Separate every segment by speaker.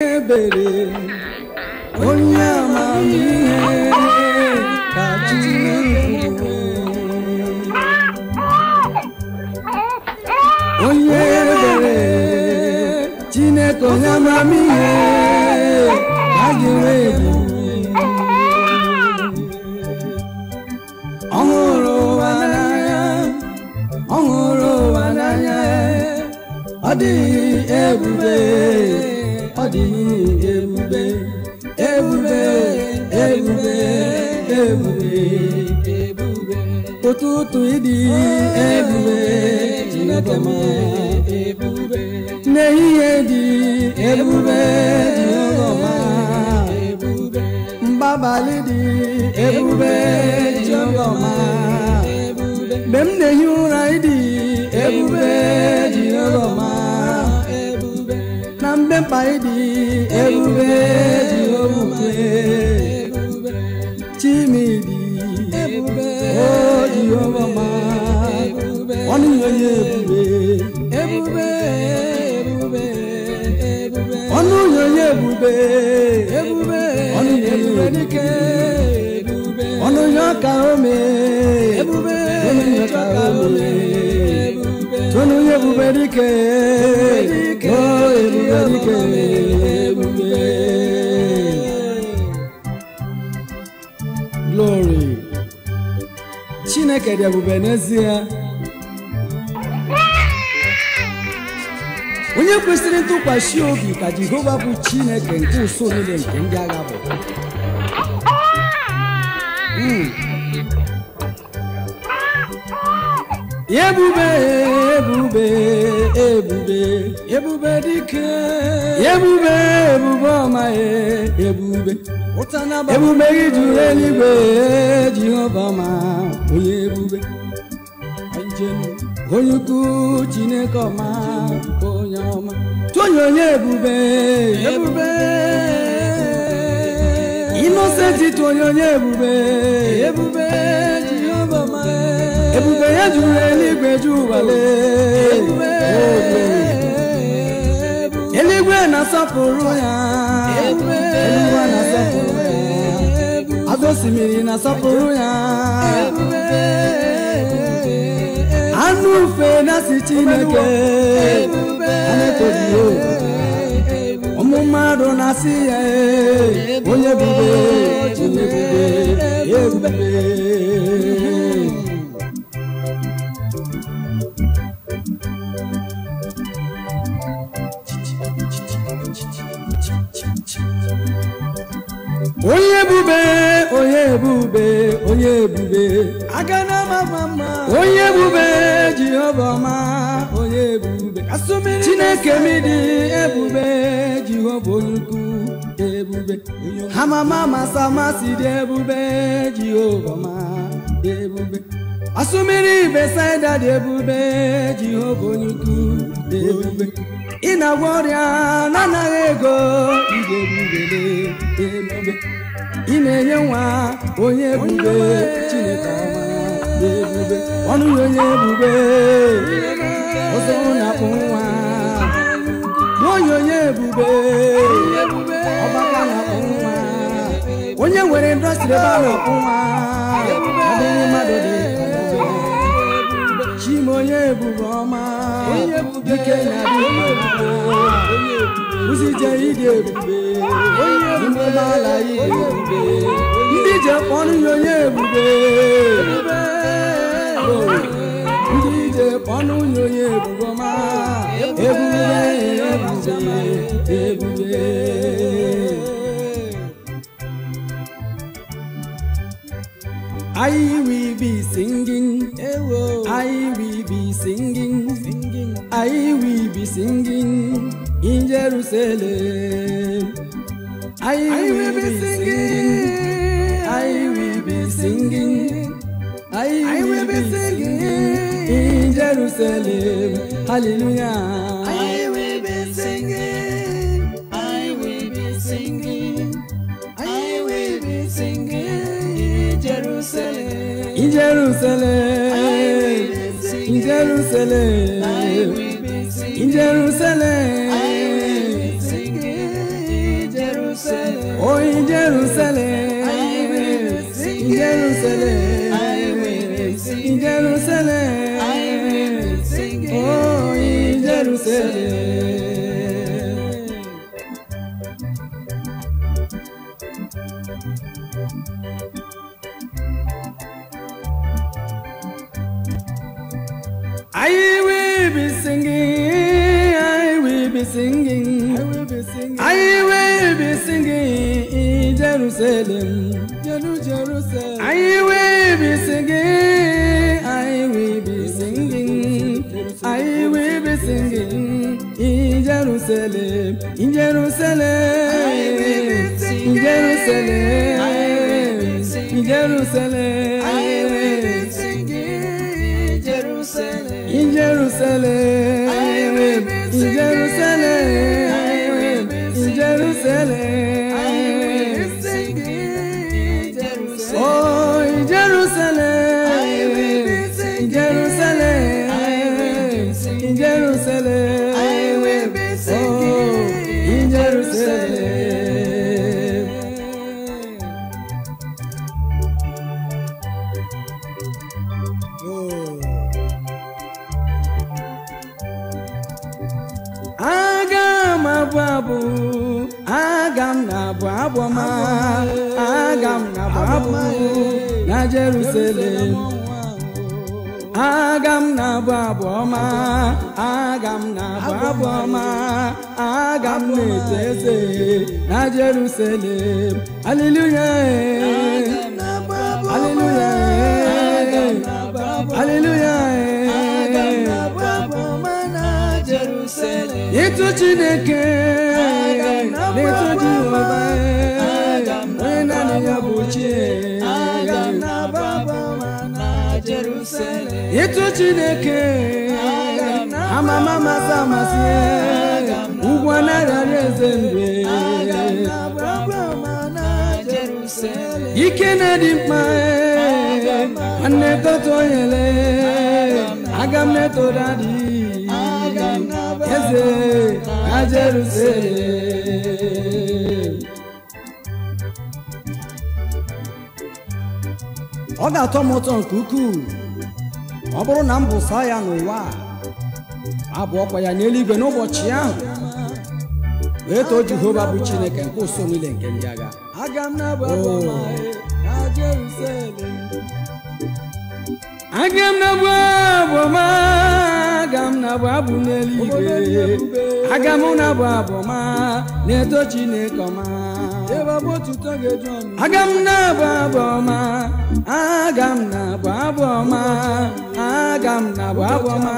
Speaker 1: Ebere onye amamihe ka Chineke onye ebere Chineke onye amamihe ka Chineke ọhụrụ ụwa n'anya ọ dị ebube ebube ebube ebube ebube ebube ụtụtụ ịdị ebube Chineke ma ebube n'ehihie dị ebube Jehova ma ebube mgbabalị dị ebube Jehova ma ebube mgbe m na-ehi ụra ịdị ebube Jehova ma mpa ịdị ebube Jehova Chimidi ebube o Jehova ma ọnụ onye ebube ebube ebube ọnụ onye ebube ebube ọnụ onye dike ebube ọnụ onye ka ome ebube onye ka ome ọnụ onye ebube dike Glory. Chineke dị ebube n'ezie. Onye kwesịrị ntụkwasị obi ka Jehova bụ Chineke nke uso niile nke ndị agha bụ. Ebube ebube ebube ebube dike ebube ebube ọma ebube ebube ijuru eluigwe Jehova ma onye ebube onye ukwu Chineke ọma onye ọma onye ebube ebube Innocent onye ebube ebube Jehova ma ebube ya juru eluigwe juwale eluigwe na-asọpụrụ ya eluigwe na-asọpụrụ ya azụ osimiri na-asọpụrụ ya anụ ufe na-asị Chineke ụmụ mmadụ na-asị ya onye ebube ebube onye ebube onye ebube onye ebube agana mama onye ebube Jehova ma onye ebube Chineke midi ebube Jehova onye ukwu ebube hamama masamasi dị ebube Jehova ma ebube asụmiri Besaida dị ebube Jehova onye ukwu ebube ị na-agwọ ọrịa na-anaghị ego ide ebube ị na-enye nwa onye ebube Chineke ọma ebube ọnụ onye ebube ọzọ na-akpụ nwa onye ebube ọgbaka na-akpụ nwa onye nwere ndọstrị ebe a na-akpụ nwa ọdịghị mmadụ dị Chima onye ebube ọma dike na-adị uzije ịdị ebube ndị ala ịdị ebube ndị je kpọnụ onye ebube ndị je kpọnụ onye ebube ọma ebube ebube I will be singing, I will be singing, I will be singing in Jerusalem. I will be singing, I will be singing, I will be singing in Jerusalem. Hallelujah. I will be singing, I will be singing, I will be singing. Jerusalem, in Jerusalem, in Jerusalem, in Jerusalem, Oh, in Jerusalem, in Jerusalem, in Jerusalem, oh, in Jerusalem. I will be singing, I will be singing, I will be singing, I will be singing in Jerusalem, Jerusalem. I will be singing, I will be singing, I will be singing in Jerusalem, in Jerusalem, in Jerusalem, in Jerusalem. I will be singing in Jerusalem. In Jerusalem, I will be in Jerusalem, I will be in Jerusalem, I will be singing in Jerusalem. Oh, in Jerusalem, I will be singing in Jerusalem, I will be singing in Jerusalem, I will be singing in Jerusalem. Agam na babu ma, agam na babu na Jerusalem. Agam na babu ma, agam na babu ma, agam netese na Jerusalem. Hallelujah, hallelujah, hallelujah. Yetu Chineke, Yetu Jehovah, wena ni yabuchi, Yetu Chineke, amama masamasi, ugwana razembe, ikena dimpa, ane toto yele, agam ne toradi. Yes, Jerusalem. Oga tomoton kuku. Oboro na mbusa ya n'ụwa. Abụ ọkwa ya n'eluigwe n'ụbọchị ahụ. Wee too Jehova bụ Chineke nke ụsọ niile nke ndị agha. Aga m na Jerusalem. Agam na babu n'eluigwe, agam na babu ma n'eto Chineke ma. Agam na babu ma, agam na babu ma, agam na babu ma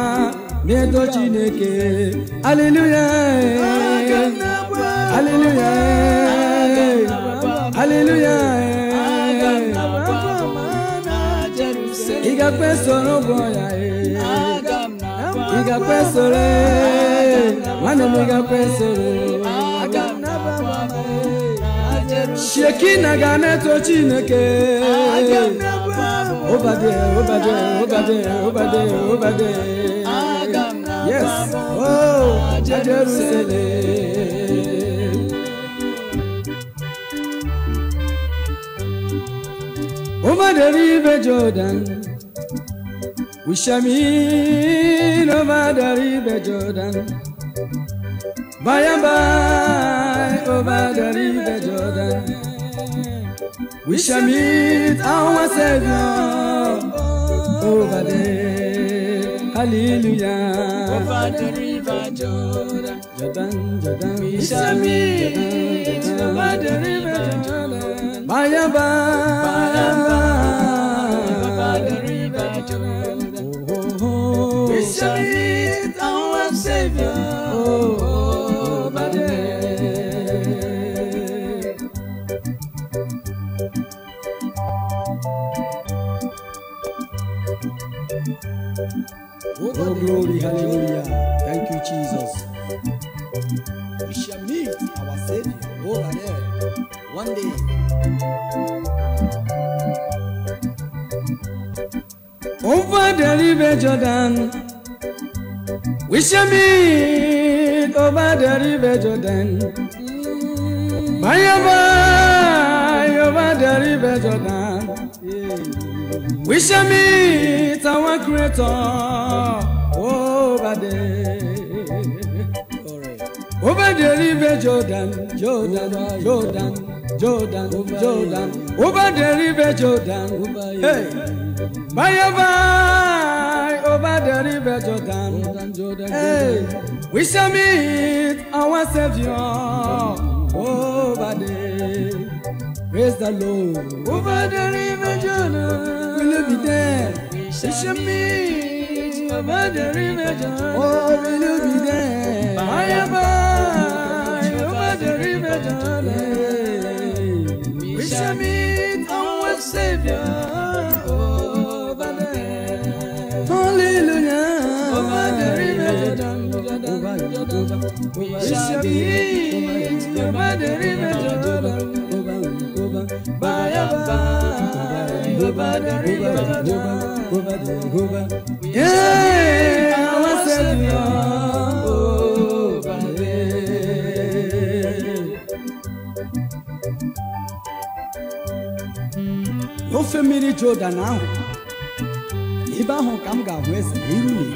Speaker 1: n'eto Chineke. Hallelujah, hallelujah, hallelujah. Iga pesoro boya Iga pesore, wane miga pesore. Shekina gane to Chineke. Obade, obade, obade, obade, obade. Yes, oh, Jerusalem. Over the river Jordan, we shall meet over the river Jordan. By and by, over the river Jordan, we shall meet our Savior over there. Hallelujah. Over the river Jordan, Jordan, Jordan, we shall meet over the river Jordan. By and by, over the river Jordan. We shall meet our Savior over there. Oh, glory, hallelujah. Thank you, Jesus. We shall meet our Savior over there one day. Over the river Jordan, we shall meet over the river Jordan. By Bye bye over the river Jordan. We shall meet our Creator over there. Over the river Jordan, Jordan, Jordan, Jordan, Jordan. Over the river Jordan. Hey. Bye bye over the river Jordan. Hey. We shall meet our Savior over there. Praise the Lord. Over the river Jordan. We'll be there. We shall meet over the river Jordan. Oh, we'll be there. Bye bye over the river Jordan. We shall meet our Savior over there. Hallelujah. Over the river Jordan. We shall meet over the river Jordan. Bye bye over the river Jordan. Yeah, our Savior over there. No family Jordan now. Iba hon kam ga west iru ni.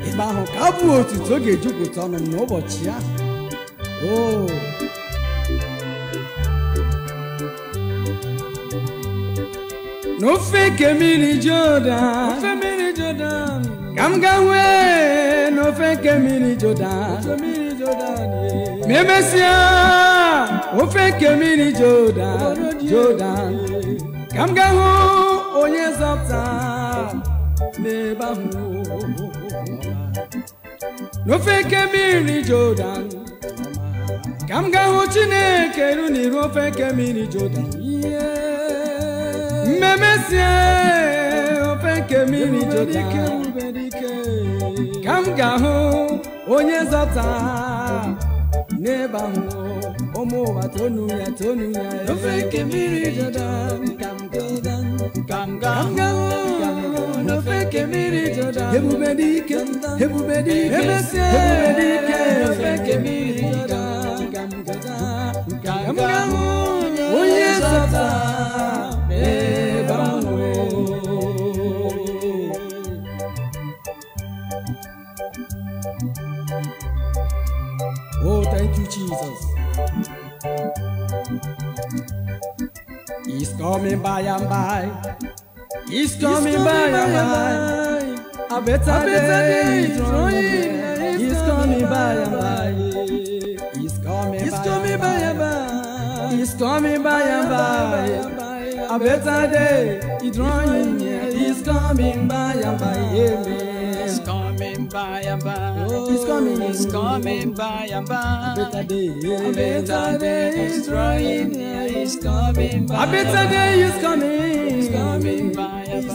Speaker 1: Iba hon ka bu otuto ge jukuto no n'ubochi ya. Oh. No fake mini Jordan. No fake mini Jordan. Kam ga we no fake mini Jordan. No mini Jordan. Me mesia. No fake mini Jordan. Jordan. Kam ga ho onye zopta. Me ba ho. No fake mini Jordan. Kam ga ho Chineke ru ni ro fake mini Jordan. Yeah. Memesie ofeke mini Jordan. Kam ga ho onye zota neba ho omo wa tonu ya ofeke mini Jordan. Kam ga ho ofeke mini Jordan. Hebubedike memesie ofeke mini Jordan. Kam ga ho onye zota. Oh, thank you, Jesus. He's coming by and by. He's coming by and by. A better day is drawing. He's coming by and by. He's coming by and by. He's coming by and by. A better day is drawing near. He's coming by and by. He's coming by and by. He's coming by and by. A better day is drawing near. He's coming by. A better day is coming. He's coming by and by.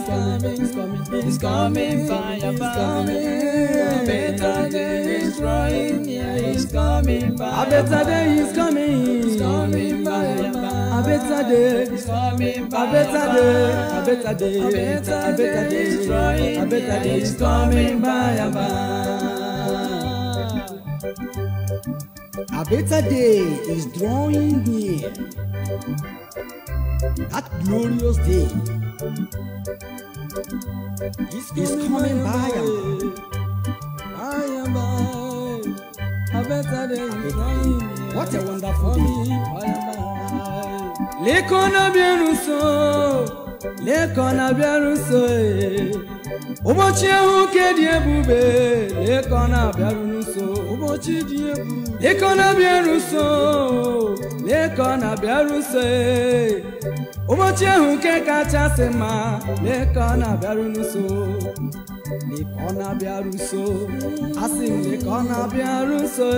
Speaker 1: He's coming by and by. A better day is drawing near. He's coming by. A better day is coming. He's coming by and by. A better day is coming by. A better day. A better day. A better day is drawing. A better day is coming by and by. A better day is drawing near. That glorious day is coming by and by. A better day is drawing near. What a wonderful day. Lekona biaruso, Ubochi ahu kedi ebube, lekona biaruso, Ubochi di ebube, lekona biaruso, Ubochi ahu ke kacha sema, lekona biaruso, asim lekona biaruso,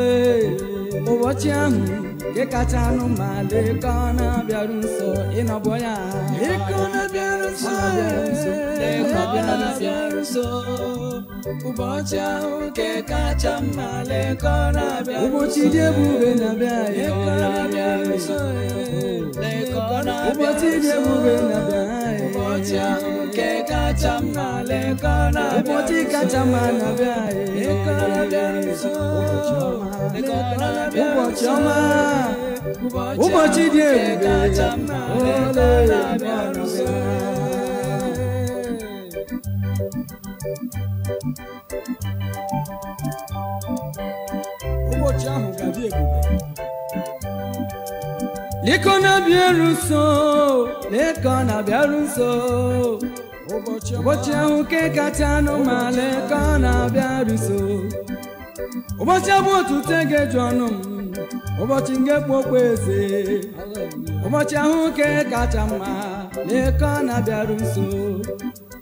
Speaker 1: Ubochi ahu ke kacha no ma, lekona biaruso, inoboya, lekona biaruso, Ubochi ahu ke kacha ma, lekona biaruso, Ubochi di ebube na bia, lekona biaruso, ụbọchị dị ebube na-abịa
Speaker 2: ụbọchị ahụ nke kacha mma leka na-abịa
Speaker 1: ụbọchị kacha mma na-abịa
Speaker 2: leka na-abịa nso
Speaker 1: ụbọchị ọma ụbọchị dị ebube
Speaker 2: kacha mma leka na-abịa nso
Speaker 1: ụbọchị ahụ ga-adị ebube leko na-abịaru nso leko na-abịaru nso ụbọchị ahụ nke kacha anụ ma leko na-abịaru nso ụbọchị abụ otuto ga-eju ọnụ m ụbọchị ngekpu okpu eze ụbọchị ahụ nke kacha mma leko na-abịaru nso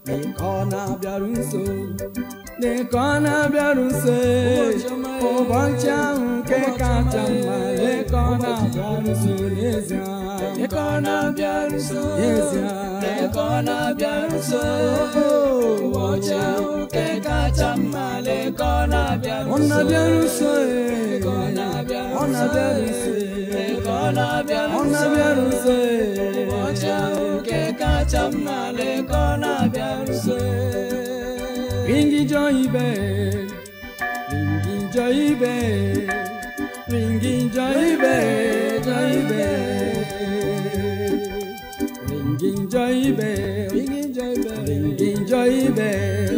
Speaker 1: leko na-abịaru nso leko na-abịaru nso ụbọchị ahụ nke kacha mma leko na-abịaru nso n'ezie
Speaker 2: leko na-abịaru nso
Speaker 1: n'ezie
Speaker 2: leko na-abịaru nso ụbọchị ahụ nke kacha mma leko na-abịaru
Speaker 1: ọ na-abịaru nso
Speaker 2: leko na-abịaru
Speaker 1: ọ na-abịaru nso
Speaker 2: leko na-abịaru
Speaker 1: ọ na-abịaru nso
Speaker 2: ụbọchị ahụ nke kacha mma leko na-abịaru nso
Speaker 1: ringi joy bell ringi joy bell ringi joy bell joy bell ringi joy bell ringi joy bell ringi joy bell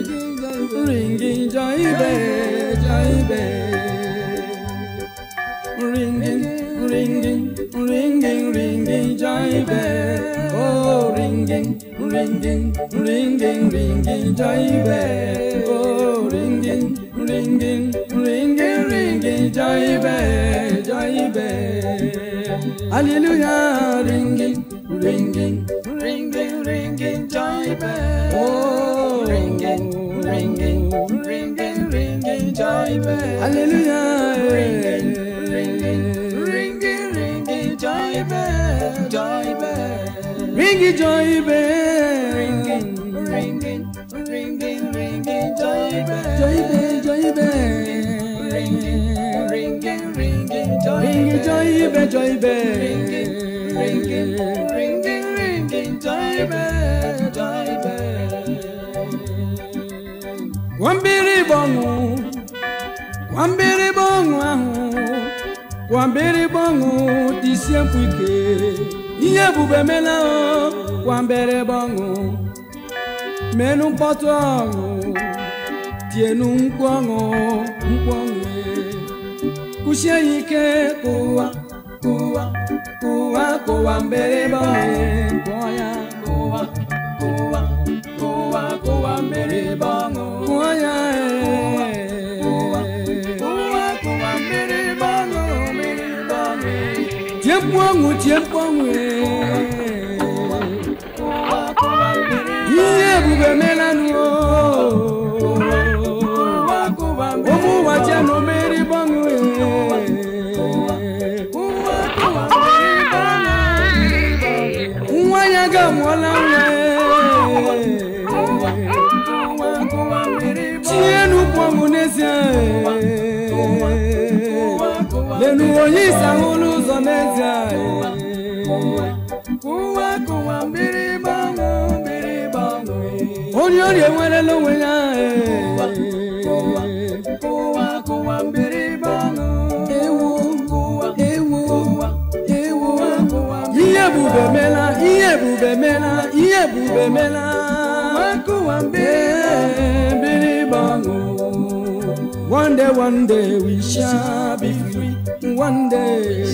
Speaker 1: ringi joy bell joy bell ringing ringing ringing ringing joy bell oh ringing ringing ringing ringing joy bell oh ringing ringing ringing ringing joy bell hallelujah ringing ringing
Speaker 2: ringing ringing joy bell
Speaker 1: oh
Speaker 2: ringing ringing ringing ringing joy bell
Speaker 1: hallelujah
Speaker 2: ringing ringing ringing ringing joy bell joy bell
Speaker 1: ringing joy bell
Speaker 2: ringing ringing ringing ringing joy bell
Speaker 1: joy bell joy bell
Speaker 2: ringing ringing ringing joy
Speaker 1: ringing joy bell joy bell
Speaker 2: ringing ringing ringing ringing joy bell joy bell
Speaker 1: wambiri bongo ahụ wambiri bongo tisie mpuike ihe ebube mela o wambere bongo menu mkpọtụ ọṅụ tienu mkpu ọṅụ kwụsie ya ike kụwa mbere bongo kụọ ya
Speaker 2: kụwa mmiri bongo
Speaker 1: kụọ ya
Speaker 2: kụwa mmiri bongo
Speaker 1: tie mkpu ọṅụ ihe ebube melanụ ụmụ ụwa nụ mmiri bongo nwa ya ga-amụọla nwa tienu mkpọnwụ n'ezie lenu onye isi ahụlụ ụzọ n'ezie onye ọrịa enwerela onwe ya ihe ebube mela biri bango one day we shall be free one day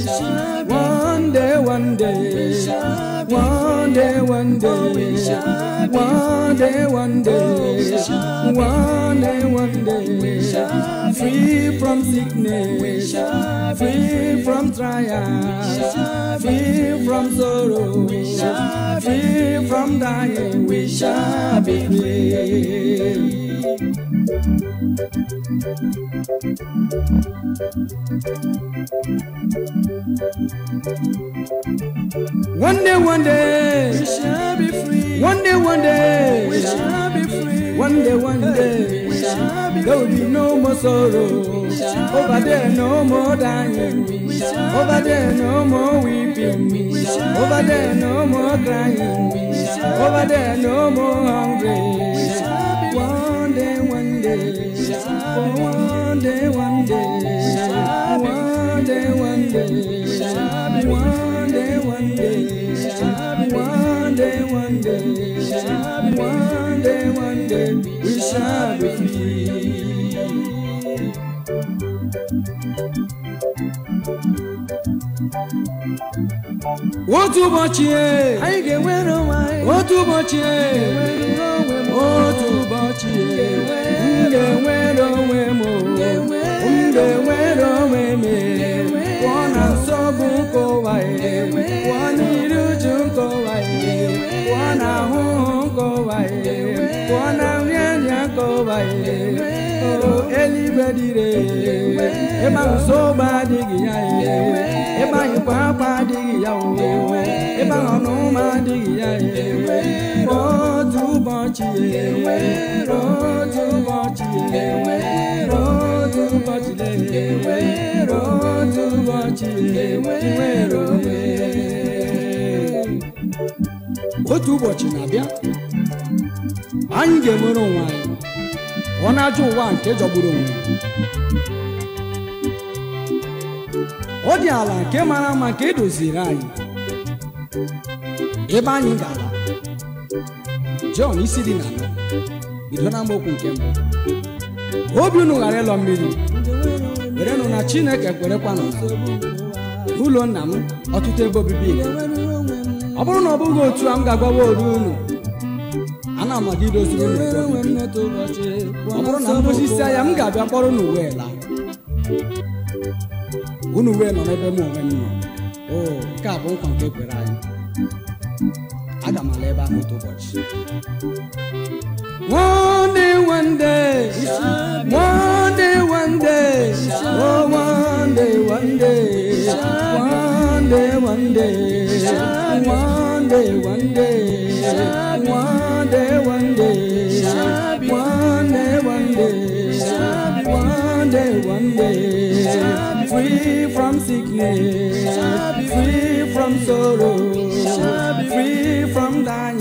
Speaker 1: free from sickness free from trials free from sorrow free from dying we shall be free. One day we shall be free. One day we shall be free. One day we shall be free. There will be no more sorrow. Over there no more dying. Over there no more weeping. weeping. Over there, no more crying. Over there, no more hungry. One day, one day. One day, one day. One day, one day. One day, one day. One day, one day. One day, one day. We shall be free. Otu ụbọchị anyị ga-enwere onwe anyị. Otu ụbọchị otu ụbọchị m ga-enwere onwe m. M ga-enwere onwe m. Pụọ na nsogbu nke ụwa, pụọ n'iru uju nke ụwa, pụọ na ahụhụ nke ụwa, pụọ na nrịanrịa nke ụwa. Eluigwe dịrị ebe ahụ nsogbu adịghị ya, ebe ahụ ịkwa akwa adịghị ya, ebe ahụ ọnụma adịghị ya. Otu ụbọchị otu ụbọchị otu ụbọchị otu ụbọchị nwere onwe. Otu ụbọchị na-abịa anyị ga-enwere onwe anyị. Ọ na-ajụ ụwa nke jọgburu onwe. Ọ dị ala nke mara mma nke edoziri anyị. Ebe anyị gara Jọn isi dị n'ala bido na amaokwu nke mbụ. Obi unu ghara ịlọ mmiri, werenụ na Chineke kwerekwa nọ n'ụlọ nna m ọtụtụ ebe obibi. Ọ bụrụ na ọ bụghị otu a, m ga-agwawa oru unu. Ana m aga idoziri unu ebe obibi. Ọ bụrụ na m dozisia ya, m ga-abịa kpọrọ unu wee laa. Unu wee nọ n'ebe m onwe m nọ. Nke a bụ nkwa nke kwere anyị. Aga m ala ebe ahụ otu ụbọchị. One day, one day, one day, one day, oh, one day, one day, one day, one day, one day, one day, one day, one day, one day, one day, one day, one day, free from sickness, free from sorrow, free from dying,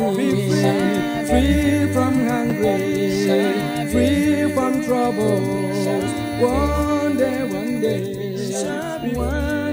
Speaker 1: free from hunger, free from trouble. One day, one day, one